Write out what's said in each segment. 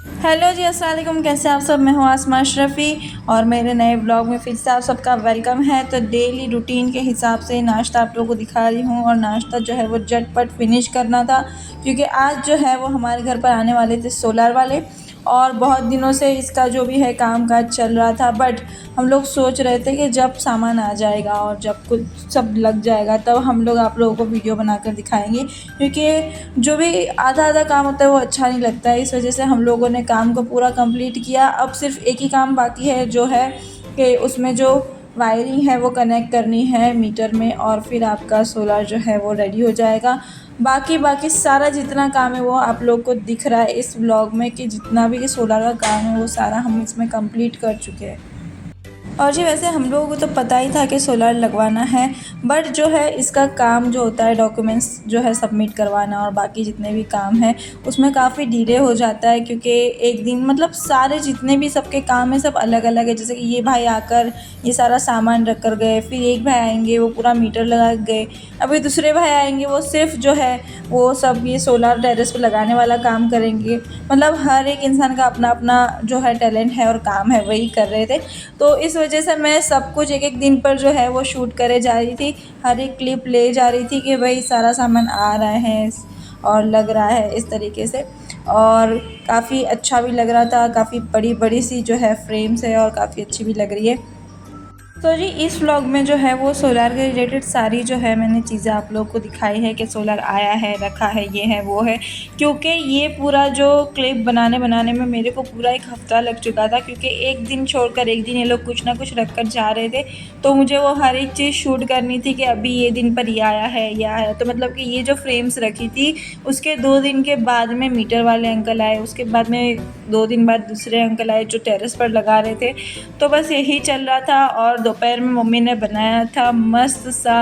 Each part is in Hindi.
हेलो जी, अस्सलाम वालेकुम। कैसे आप सब? मैं हूँ आसमा अशरफ़ी और मेरे नए ब्लॉग में फिर से आप सबका वेलकम है। तो डेली रूटीन के हिसाब से नाश्ता आप लोगों को दिखा रही हूँ और नाश्ता जो है वो झटपट फिनिश करना था, क्योंकि आज जो है वो हमारे घर पर आने वाले थे सोलर वाले और बहुत दिनों से इसका जो भी है काम काज चल रहा था। बट हम लोग सोच रहे थे कि जब सामान आ जाएगा और जब कुछ सब लग जाएगा तब हम लोग आप लोगों को वीडियो बनाकर दिखाएंगे, क्योंकि जो भी आधा आधा काम होता है वो अच्छा नहीं लगता है। इस वजह से हम लोगों ने काम को पूरा कंप्लीट किया। अब सिर्फ एक ही काम बाकी है, जो है कि उसमें जो वायरिंग है वो कनेक्ट करनी है मीटर में और फिर आपका सोलर जो है वो रेडी हो जाएगा। बाकी बाकी सारा जितना काम है वो आप लोग को दिख रहा है इस व्लॉग में, कि जितना भी सोलर का काम है वो सारा हम इसमें कंप्लीट कर चुके हैं। और जी वैसे हम लोगों को तो पता ही था कि सोलर लगवाना है, बट जो है इसका काम जो होता है डॉक्यूमेंट्स जो है सबमिट करवाना और बाकी जितने भी काम है उसमें काफ़ी डिले हो जाता है, क्योंकि एक दिन मतलब सारे जितने भी सबके काम है सब अलग अलग है। जैसे कि ये भाई आकर ये सारा सामान रख कर गए, फिर एक भाई आएंगे वो पूरा मीटर लगा के गए, अभी दूसरे भाई आएंगे वो सिर्फ जो है वो सब ये सोलर टेरेस पर लगाने वाला काम करेंगे। मतलब हर एक इंसान का अपना अपना जो है टैलेंट है और काम है, वही कर रहे थे। तो इस वजह से मैं सब कुछ एक एक दिन पर जो है वो शूट करे जा रही थी, हर एक क्लिप ले जा रही थी कि भाई सारा सामान आ रहा है और लग रहा है इस तरीके से। और काफ़ी अच्छा भी लग रहा था, काफ़ी बड़ी बड़ी सी जो है फ्रेम्स है और काफ़ी अच्छी भी लग रही है। तो जी इस व्लॉग में जो है वो सोलर के रिलेटेड सारी जो है मैंने चीज़ें आप लोग को दिखाई है कि सोलर आया है, रखा है, ये है वो है। क्योंकि ये पूरा जो क्लिप बनाने बनाने में मेरे को पूरा एक हफ़्ता लग चुका था, क्योंकि एक दिन छोड़कर एक दिन ये लोग कुछ ना कुछ रख कर जा रहे थे। तो मुझे वो हर एक चीज़ शूट करनी थी कि अभी ये दिन पर ये आया है, ये आया। तो मतलब कि ये जो फ्रेम्स रखी थी उसके 2 दिन के बाद में मीटर वाले अंकल आए, उसके बाद में 2 दिन बाद दूसरे अंकल आए जो टेरेस पर लगा रहे थे। तो बस यही चल रहा था। और दोपहर में मम्मी ने बनाया था मस्त सा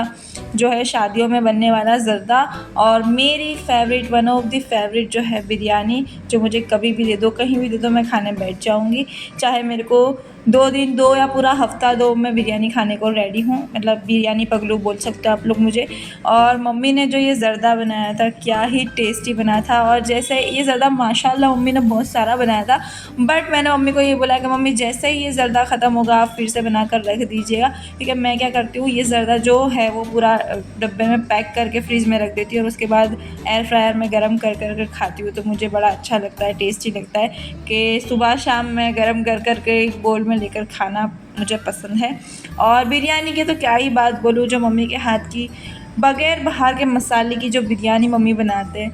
जो है शादियों में बनने वाला ज़र्दा और मेरी favourite, one of the favourite जो है बिरयानी, जो मुझे कभी भी दे दो, कहीं भी दे दो, मैं खाने बैठ जाऊँगी। चाहे मेरे को 2 दिन दो या पूरा हफ़्ता दो, मैं बिरयानी खाने को रेडी हूँ। मतलब बिरयानी पगलू बोल सकते हो आप लोग मुझे। और मम्मी ने जो ये ज़र्दा बनाया था क्या ही टेस्टी बना था। और जैसे ये ज़र्दा माशाल्लाह मम्मी ने बहुत सारा बनाया था, बट मैंने मम्मी को ये बोला कि मम्मी जैसे ही ये ज़र्दा ख़त्म होगा आप फिर से बना कर रख दीजिएगा, क्योंकि मैं क्या करती हूँ ये ज़र्दा जो है वो पूरा डब्बे में पैक करके फ्रिज में रख देती हूँ और उसके बाद एयर फ्रायर में गर्म कर कर खाती हूँ। तो मुझे बड़ा अच्छा लगता है, टेस्टी लगता है कि सुबह शाम मैं गर्म कर कर के एक बोल में लेकर खाना मुझे पसंद है। और बिरयानी की तो क्या ही बात बोलूँ, जो मम्मी के हाथ की बग़ैर बाहर के मसाले की जो बिरयानी मम्मी बनाते हैं,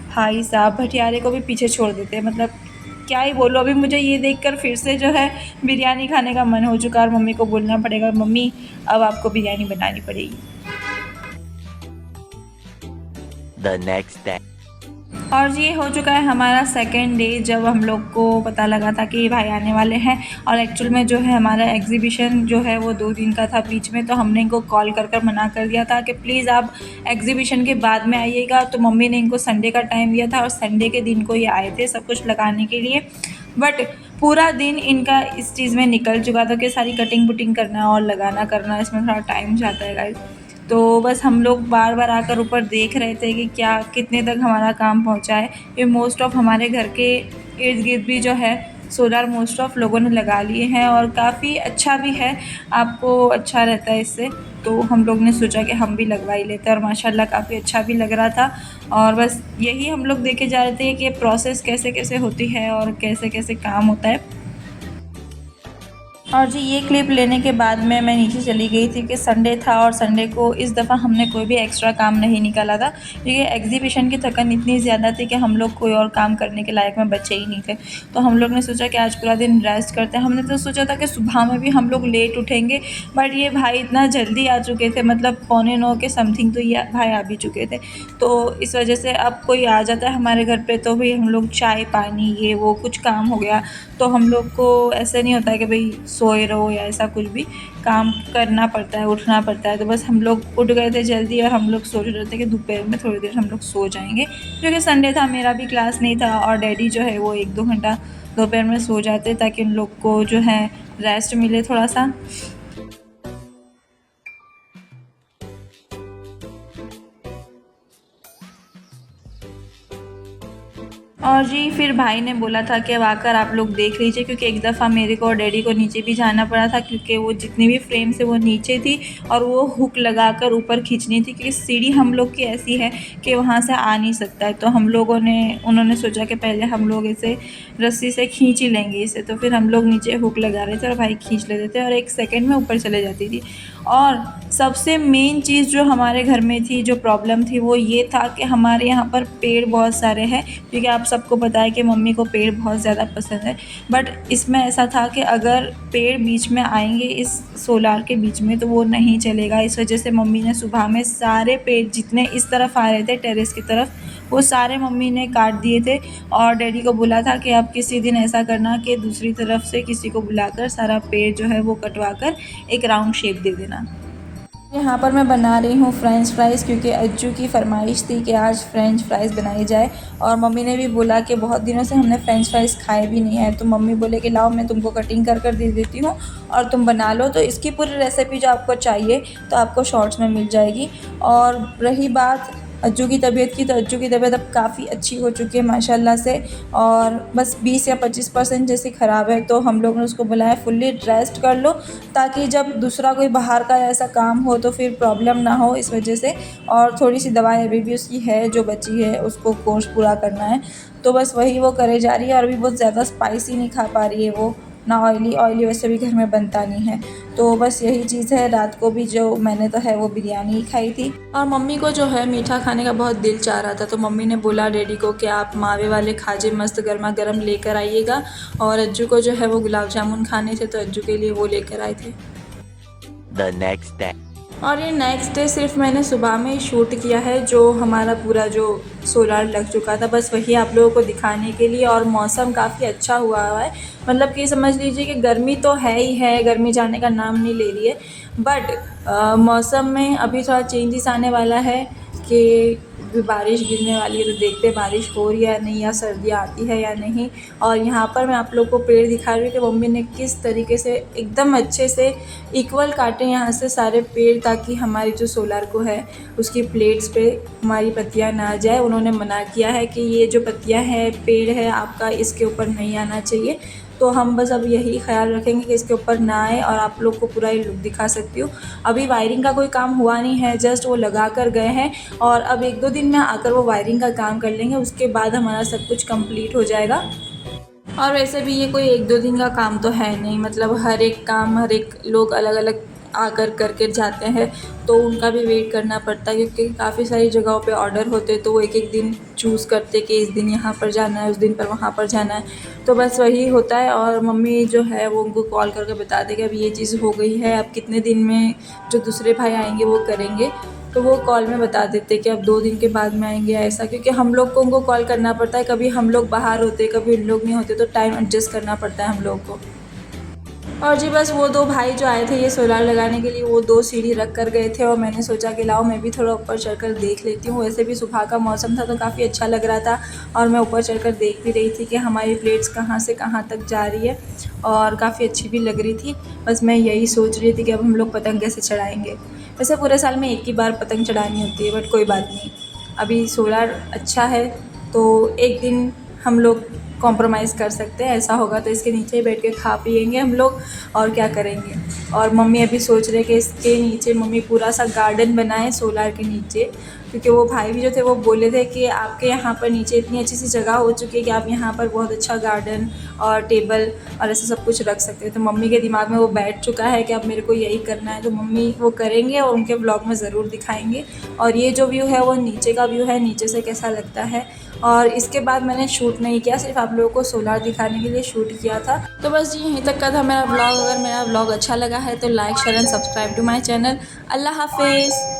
भाई साहब भटियारे को भी पीछे छोड़ देते हैं। मतलब क्या ही बोलूँ, अभी मुझे ये देखकर फिर से जो है बिरयानी खाने का मन हो चुका है और मम्मी को बोलना पड़ेगा मम्मी अब आपको बिरयानी बनानी पड़ेगी। The next day. और ये हो चुका है हमारा सेकेंड डे, जब हम लोग को पता लगा था कि भाई आने वाले हैं। और एक्चुअल में जो है हमारा एग्ज़िबिशन जो है वो 2 दिन का था बीच में, तो हमने इनको कॉल कर कर मना कर दिया था कि प्लीज़ आप एग्ज़िबिशन के बाद में आइएगा। तो मम्मी ने इनको संडे का टाइम दिया था और संडे के दिन को ये आए थे सब कुछ लगाने के लिए। बट पूरा दिन इनका इस चीज़ में निकल चुका था कि सारी कटिंग पुटिंग करना और लगाना करना, इसमें थोड़ा टाइम जाता है गाइस। तो बस हम लोग बार बार आकर ऊपर देख रहे थे कि क्या कितने तक हमारा काम पहुंचा है। ये मोस्ट ऑफ हमारे घर के इर्द गिर्द भी जो है सोलर मोस्ट ऑफ लोगों ने लगा लिए हैं और काफ़ी अच्छा भी है, आपको अच्छा रहता है इससे। तो हम लोग ने सोचा कि हम भी लगवा ही लेते हैं और माशाल्लाह काफ़ी अच्छा भी लग रहा था। और बस यही हम लोग देखे जा रहे थे कि प्रोसेस कैसे कैसे होती है और कैसे कैसे काम होता है। और जी ये क्लिप लेने के बाद में मैं नीचे चली गई थी कि संडे था और संडे को इस दफ़ा हमने कोई भी एक्स्ट्रा काम नहीं निकाला था, क्योंकि एग्जीबिशन की थकन इतनी ज़्यादा थी कि हम लोग कोई और काम करने के लायक में बचे ही नहीं थे। तो हम लोग ने सोचा कि आज पूरा दिन रेस्ट करते हैं। हमने तो सोचा था कि सुबह में भी हम लोग लेट उठेंगे, बट ये भाई इतना जल्दी आ चुके थे, मतलब 8:45 के समथिंग तो ये भाई आ भी चुके थे। तो इस वजह से अब कोई आ जाता है हमारे घर पे तो भाई हम लोग चाय पानी ये वो कुछ काम हो गया तो हम लोग को ऐसे नहीं होता है कि भाई सोए रहो या ऐसा कुछ भी, काम करना पड़ता है, उठना पड़ता है। तो बस हम लोग उठ गए थे जल्दी और हम लोग सोच रहे थे कि दोपहर में थोड़ी देर हम लोग सो जाएंगे, क्योंकि संडे था, मेरा भी क्लास नहीं था और डैडी जो है वो 1-2 घंटा दोपहर में सो जाते ताकि उन लोग को जो है रेस्ट मिले थोड़ा सा। और जी फिर भाई ने बोला था कि अब आकर आप लोग देख लीजिए, क्योंकि एक दफ़ा मेरे को और डैडी को नीचे भी जाना पड़ा था, क्योंकि वो जितनी भी फ्रेम से वो नीचे थी और वो हुक लगाकर ऊपर खींचनी थी, क्योंकि सीढ़ी हम लोग की ऐसी है कि वहाँ से आ नहीं सकता है। तो हम लोगों ने उन्होंने सोचा कि पहले हम लोग इसे रस्सी से खींच ही लेंगे इसे, तो फिर हम लोग नीचे हुक लगा रहे थे और भाई खींच लेते थे और 1 सेकंड में ऊपर चले जाती थी। और सबसे मेन चीज़ जो हमारे घर में थी, जो प्रॉब्लम थी, वो ये था कि हमारे यहाँ पर पेड़ बहुत सारे हैं, क्योंकि आप सबको पता है कि मम्मी को पेड़ बहुत ज़्यादा पसंद है। बट इसमें ऐसा था कि अगर पेड़ बीच में आएंगे इस सोलार के बीच में तो वो नहीं चलेगा। इस वजह से मम्मी ने सुबह में सारे पेड़ जितने इस तरफ आ रहे थे टेरेस की तरफ, वो सारे मम्मी ने काट दिए थे। और डैडी को बोला था कि अब किसी दिन ऐसा करना कि दूसरी तरफ से किसी को बुलाकर सारा पेड़ जो है वो कटवा कर एक राउंड शेप दे देना। यहाँ पर मैं बना रही हूँ फ्रेंच फ्राइज़, क्योंकि अज्जू की फरमाइश थी कि आज फ्रेंच फ्राइज़ बनाई जाए। और मम्मी ने भी बोला कि बहुत दिनों से हमने फ्रेंच फ्राइज़ खाए भी नहीं है, तो मम्मी बोले कि लाओ मैं तुमको कटिंग कर कर दे देती हूँ और तुम बना लो। तो इसकी पूरी रेसिपी जो आपको चाहिए तो आपको शॉर्ट्स में मिल जाएगी। और रही बात अज्जू की तबीयत की, तो अज्जू की तबीयत अब काफ़ी अच्छी हो चुकी है माशाल्लाह से, और बस 20 या 25% जैसी ख़राब है। तो हम लोग ने उसको बुलाया फुल्ली रेस्ट कर लो, ताकि जब दूसरा कोई बाहर का ऐसा काम हो तो फिर प्रॉब्लम ना हो इस वजह से। और थोड़ी सी दवाई अभी भी उसकी है जो बची है, उसको कोर्स पूरा करना है, तो बस वही वो करे जा रही है। और अभी बहुत ज़्यादा स्पाइसी नहीं खा पा रही है वो, ना ऑयली वैसे भी घर में बनता नहीं है। तो बस यही चीज़ है। रात को भी जो मैंने तो है वो बिरयानी ही खाई थी, और मम्मी को जो है मीठा खाने का बहुत दिल चाह रहा था, तो मम्मी ने बोला डैडी को कि आप मावे वाले खाजे मस्त गर्मा गर्म लेकर आइएगा। और अज्जू को जो है वो गुलाब जामुन खाने थे, तो अज्जू के लिए वो लेकर आए थे। The next day. और ये नेक्स्ट डे सिर्फ मैंने सुबह में ही शूट किया है, जो हमारा पूरा जो सोलार लग चुका था, बस वही आप लोगों को दिखाने के लिए। और मौसम काफ़ी अच्छा हुआ है, मतलब कि समझ लीजिए कि गर्मी तो है ही है, गर्मी जाने का नाम नहीं ले रही है। बट मौसम में अभी थोड़ा चेंजेस आने वाला है कि बारिश गिरने वाली है, तो देखते हैं बारिश हो रही है या नहीं, या सर्दियाँ आती है या नहीं। और यहाँ पर मैं आप लोग को पेड़ दिखा रही हूँ कि मम्मी ने किस तरीके से एकदम अच्छे से इक्वल काटे यहाँ से सारे पेड़, ताकि हमारी जो सोलार को है उसकी प्लेट्स पे हमारी पत्तियाँ ना जाए। उन्होंने मना किया है कि ये जो पत्तियाँ हैं, पेड़ है आपका, इसके ऊपर नहीं आना चाहिए। तो हम बस अब यही ख्याल रखेंगे कि इसके ऊपर ना आए, और आप लोग को पूरा ये लुक दिखा सकती हूँ। अभी वायरिंग का कोई काम हुआ नहीं है, जस्ट वो लगा कर गए हैं, और अब 1-2 दिन में आकर वो वायरिंग का काम कर लेंगे, उसके बाद हमारा सब कुछ कंप्लीट हो जाएगा। और वैसे भी ये कोई 1-2 दिन का काम तो है नहीं, मतलब हर एक काम हर एक लोग अलग अलग आकर करके जाते हैं, तो उनका भी वेट करना पड़ता है, क्योंकि काफ़ी सारी जगहों पे ऑर्डर होते हैं, तो वो एक एक दिन चूज़ करते कि इस दिन यहाँ पर जाना है, उस दिन पर वहाँ पर जाना है। तो बस वही होता है। और मम्मी जो है वो उनको कॉल करके बता देगी अब ये चीज़ हो गई है, अब कितने दिन में जो दूसरे भाई आएंगे वो करेंगे। तो वो कॉल में बता देते कि अब 2 दिन के बाद में आएंगे ऐसा, क्योंकि हम लोग को उनको कॉल करना पड़ता है, कभी हम लोग बाहर होते, कभी उन लोग नहीं होते, तो टाइम एडजस्ट करना पड़ता है हम लोग को। और जी बस वो 2 भाई जो आए थे ये सोलार लगाने के लिए, वो 2 सीढ़ी रख कर गए थे, और मैंने सोचा कि लाओ मैं भी थोड़ा ऊपर चढ़कर देख लेती हूँ। वैसे भी सुबह का मौसम था तो काफ़ी अच्छा लग रहा था, और मैं ऊपर चढ़कर देख भी रही थी कि हमारी प्लेट्स कहाँ से कहाँ तक जा रही है, और काफ़ी अच्छी भी लग रही थी। बस मैं यही सोच रही थी कि अब हम लोग पतंग कैसे चढ़ाएँगे। वैसे पूरे साल में एक ही बार पतंग चढ़ानी होती है, बट कोई बात नहीं, अभी सोलार अच्छा है तो एक दिन हम लोग कॉम्प्रोमाइज़ कर सकते हैं। ऐसा होगा तो इसके नीचे ही बैठ के खा पिएंगे हम लोग, और क्या करेंगे। और मम्मी अभी सोच रहे कि इसके नीचे मम्मी पूरा सा गार्डन बनाए सोलार के नीचे, क्योंकि वो भाई भी जो थे वो बोले थे कि आपके यहाँ पर नीचे इतनी अच्छी सी जगह हो चुकी है कि आप यहाँ पर बहुत अच्छा गार्डन और टेबल और ऐसा सब कुछ रख सकते हैं। तो मम्मी के दिमाग में वो बैठ चुका है कि अब मेरे को यही करना है, तो मम्मी वो करेंगे और उनके ब्लॉग में ज़रूर दिखाएंगे। और ये जो व्यू है वो नीचे का व्यू है, नीचे से कैसा लगता है। और इसके बाद मैंने शूट नहीं किया, सिर्फ आप लोगों को सोलार दिखाने के लिए शूट किया था। तो बस जी यहीं तक का था मेरा ब्लॉग। अगर मेरा ब्लॉग अच्छा लगा है तो like share and subscribe to my channel. अल्लाह हाफिज़।